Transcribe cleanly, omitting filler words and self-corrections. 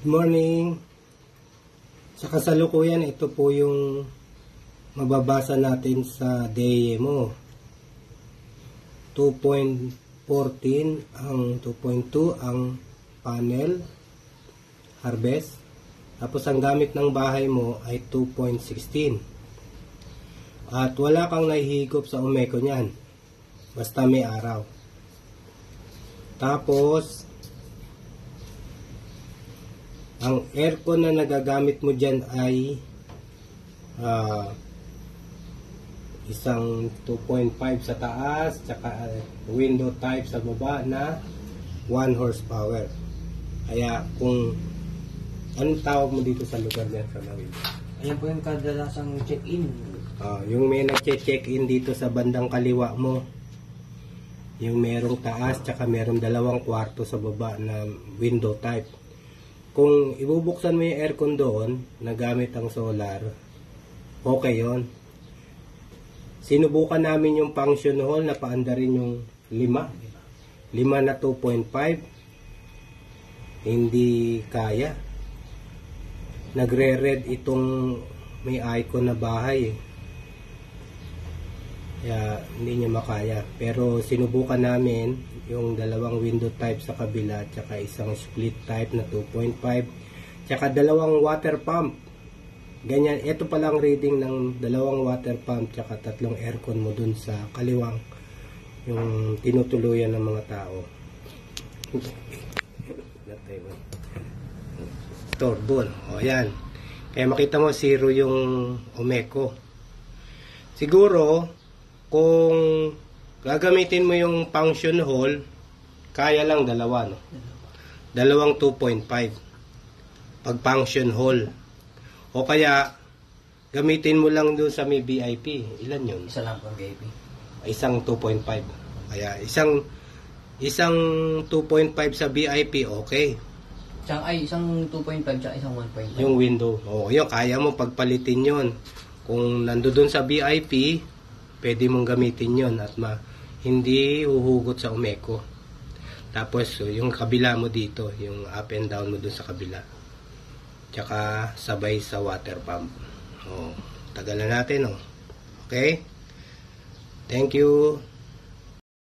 Good morning. Sa kasalukuyan, ito po yung mababasa natin sa DE mo. 2.14 ang 2.2 ang panel harvest. Tapos ang gamit ng bahay mo ay 2.16. At wala kang nahihigop sa umeko niyan. Basta may araw. Tapos ang aircon na nagagamit mo dyan ay isang 2.5 sa taas, tsaka window type sa baba na 1 horsepower. Kaya kung anong tawag mo dito sa lugar niyan sa Lawin? Ayan po yung kadalasang check-in. Yung may nagche-check-in dito sa bandang kaliwa mo. Yung merong taas, tsaka merong 2 kwarto sa baba na window type. Kung ibubuksan mo yung aircon doon, na gamit ang solar, okay yon. Sinubukan namin yung function hall na paandarin yung 5 na 2.5. Hindi kaya. Nagre-red itong may icon na bahay. Kaya hindi niya makaya. Pero sinubukan namin yung 2 window type sa kabila, tsaka isang split type na 2.5, tsaka 2 water pump. Ganyan, ito pala ang reading ng 2 water pump tsaka 3 aircon mo dun sa kaliwang yung tinutuluyan ng mga tao. Torbol. O yan. Kaya makita mo 0 yung umeko. Siguro kung gagamitin mo yung function hall, kaya lang 2, no? 2 2.5 pag function hall. O kaya gamitin mo lang doon sa may VIP. Ilan yun? Isa lang po ang VIP. Isang 2.5. Kaya isang 2.5 sa VIP, okay. Isang 2.5 tsaka isang 1.5. Yung window. O, yun, kaya mo pagpalitin yon. Kung nandoon sa VIP, pwede mong gamitin yon at hindi huhugot sa umeko. Tapos yung kabila mo dito, yung up and down mo dun sa kabila. Tsaka sabay sa water pump. Tagal na natin, okay? Thank you.